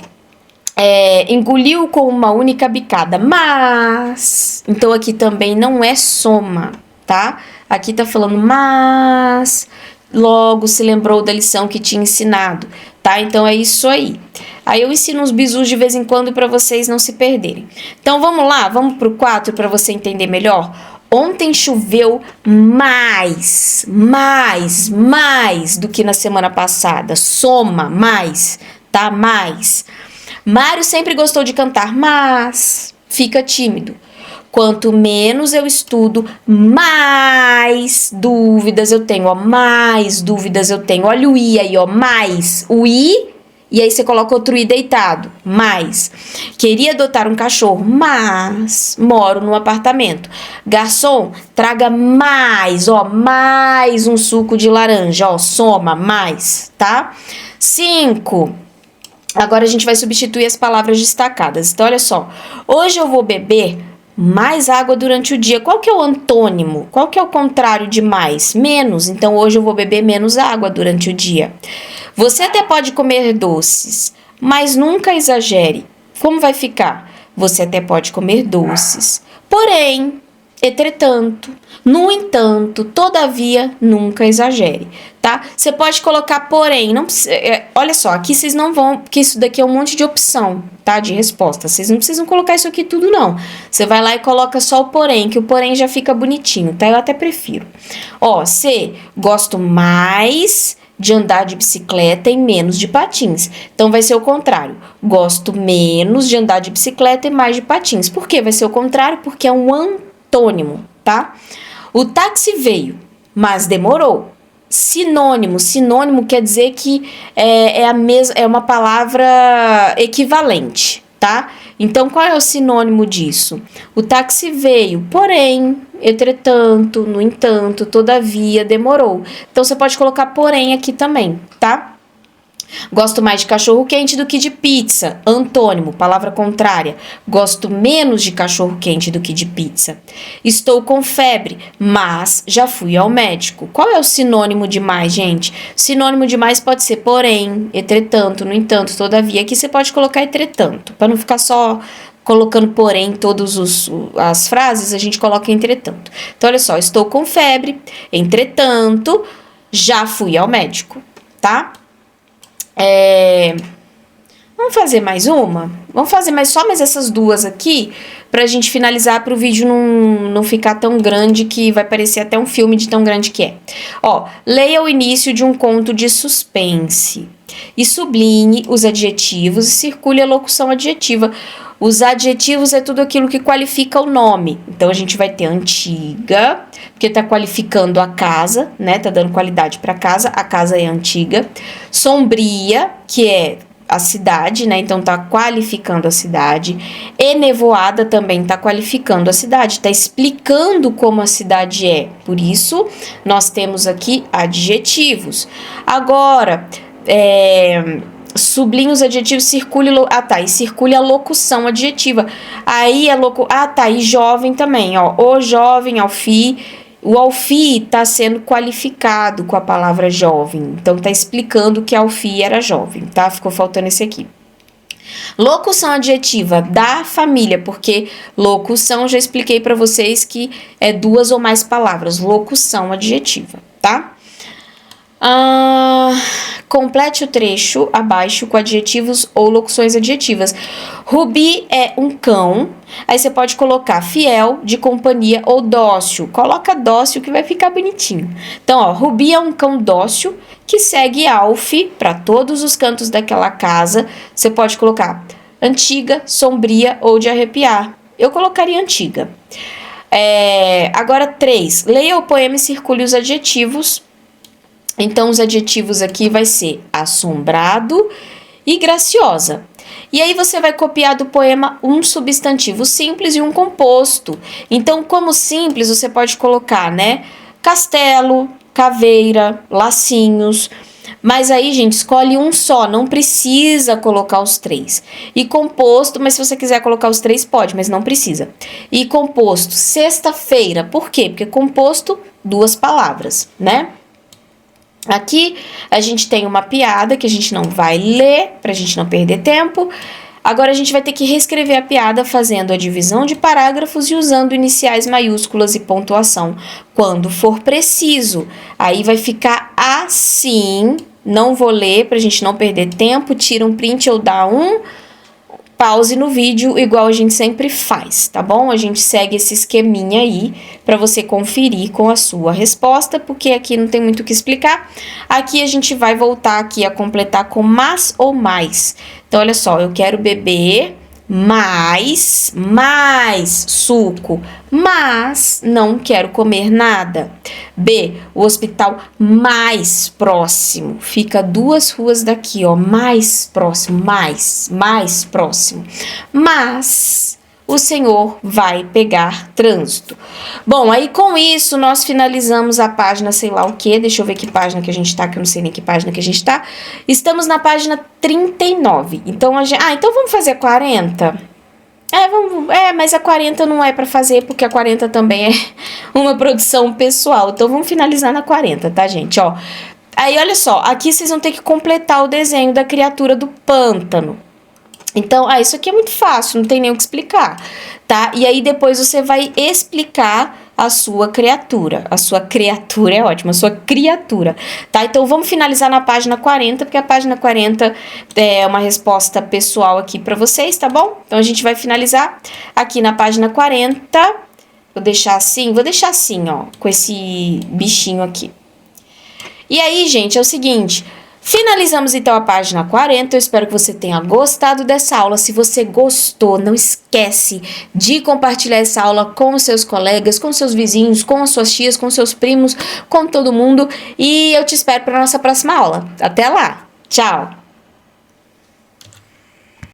Engoliu com uma única bicada, mas... Então aqui também não é soma, tá? Aqui tá falando mas... Logo se lembrou da lição que tinha ensinado, tá? Então é isso aí. Aí eu ensino uns bizus de vez em quando para vocês não se perderem. Então vamos lá, vamos pro 4 para você entender melhor. Ontem choveu mais do que na semana passada. Soma, mais, tá? Mais. Mário sempre gostou de cantar, mas fica tímido. Quanto menos eu estudo, mais dúvidas eu tenho, ó, mais dúvidas eu tenho. Olha o i aí, ó, mais. O i, e aí você coloca outro i deitado, mais. Queria adotar um cachorro, mas moro num apartamento. Garçom, traga mais, ó, mais um suco de laranja, ó, soma, mais, tá? 5. Agora a gente vai substituir as palavras destacadas. Então, olha só. Hoje eu vou beber mais água durante o dia. Qual que é o antônimo? Qual que é o contrário de mais? Menos. Então, hoje eu vou beber menos água durante o dia. Você até pode comer doces, mas nunca exagere. Como vai ficar? Você até pode comer doces, porém, entretanto, no entanto, todavia, nunca exagere, tá? Você pode colocar porém, não precisa, olha só, aqui vocês não vão, porque isso daqui é um monte de opção, tá? De resposta, vocês não precisam colocar isso aqui tudo não. Você vai lá e coloca só o porém, que o porém já fica bonitinho, tá? Eu até prefiro. Ó, C, gosto mais de andar de bicicleta e menos de patins. Então, vai ser o contrário. Gosto menos de andar de bicicleta e mais de patins. Por que vai ser o contrário? Porque é um antônimo, tá? O táxi veio, mas demorou. Sinônimo. Sinônimo quer dizer que é uma palavra equivalente, tá? Então, qual é o sinônimo disso? O táxi veio, porém, entretanto, no entanto, todavia, demorou. Então, você pode colocar porém aqui também, tá? Gosto mais de cachorro quente do que de pizza. Antônimo, palavra contrária. Gosto menos de cachorro quente do que de pizza. Estou com febre, mas já fui ao médico. Qual é o sinônimo de mais, gente? Sinônimo de mais pode ser porém, entretanto, no entanto, todavia. Aqui você pode colocar entretanto, para não ficar só colocando porém em todas as frases, a gente coloca entretanto. Então, olha só, estou com febre, entretanto, já fui ao médico, tá? Vamos fazer mais uma? Vamos fazer só mais essas duas aqui, pra gente finalizar, para o vídeo não ficar tão grande que vai parecer até um filme de tão grande que é. Ó, leia o início de um conto de suspense e sublinhe os adjetivos e circule a locução adjetiva. Os adjetivos é tudo aquilo que qualifica o nome. Então, a gente vai ter antiga, porque tá qualificando a casa, né? Tá dando qualidade pra casa, a casa é antiga. Sombria, que é a cidade, né? Então, tá qualificando a cidade. Enevoada também tá qualificando a cidade, tá explicando como a cidade é. Por isso, nós temos aqui adjetivos. Agora, sublinhe os adjetivos, circule a locução adjetiva. Aí e jovem também, ó. O jovem, Alfi. O Alfi tá sendo qualificado com a palavra jovem. Então, tá explicando que Alfi era jovem, tá? Ficou faltando esse aqui. Locução adjetiva da família, porque locução, já expliquei para vocês que é 2 ou mais palavras. Locução adjetiva, tá? Complete o trecho abaixo com adjetivos ou locuções adjetivas. Rubi é um cão. Aí você pode colocar fiel, de companhia ou dócil. Coloca dócil que vai ficar bonitinho. Então, ó, Rubi é um cão dócil que segue Alf para todos os cantos daquela casa. Você pode colocar antiga, sombria ou de arrepiar. Eu colocaria antiga. Agora, 3. Leia o poema e circule os adjetivos. Então, os adjetivos aqui vai ser assombrado e graciosa. E aí, você vai copiar do poema um substantivo simples e um composto. Então, como simples, você pode colocar, né? Castelo, caveira, lacinhos. Mas aí, gente, escolhe um só, não precisa colocar os 3. E composto, mas se você quiser colocar os 3, pode, mas não precisa. E composto, sexta-feira, por quê? Porque composto, 2 palavras, né? Aqui a gente tem uma piada que a gente não vai ler, pra gente não perder tempo. Agora a gente vai ter que reescrever a piada fazendo a divisão de parágrafos e usando iniciais maiúsculas e pontuação quando for preciso. Aí vai ficar assim, não vou ler pra gente não perder tempo, tira um print ou dá um pause no vídeo, igual a gente sempre faz, tá bom? A gente segue esse esqueminha aí para você conferir com a sua resposta, porque aqui não tem muito o que explicar. Aqui a gente vai voltar aqui a completar com mas ou mais. Então, olha só, eu quero beber mais suco, mas não quero comer nada. B, o hospital mais próximo, fica 2 ruas daqui, ó, mais próximo, mais próximo. Mas o senhor vai pegar trânsito. Bom, aí com isso nós finalizamos a página, sei lá o que, deixa eu ver que página que a gente tá, que eu não sei nem que página que a gente tá. Estamos na página 39. Então, então vamos fazer 40? Mas a 40 não é pra fazer, porque a 40 também é uma produção pessoal. Então, vamos finalizar na 40, tá, gente? Ó, aí, olha só, aqui vocês vão ter que completar o desenho da criatura do pântano. Então, isso aqui é muito fácil, não tem nem o que explicar, tá? E aí, depois você vai explicar a sua criatura. A sua criatura é ótima, a sua criatura, tá? Então, vamos finalizar na página 40, porque a página 40 é uma resposta pessoal aqui pra vocês, tá bom? Então, a gente vai finalizar aqui na página 40. Vou deixar assim, ó, com esse bichinho aqui. E aí, gente, é o seguinte... Finalizamos então a página 40, eu espero que você tenha gostado dessa aula. Se você gostou, não esquece de compartilhar essa aula com os seus colegas, com seus vizinhos, com as suas tias, com seus primos, com todo mundo. E eu te espero para a nossa próxima aula. Até lá! Tchau!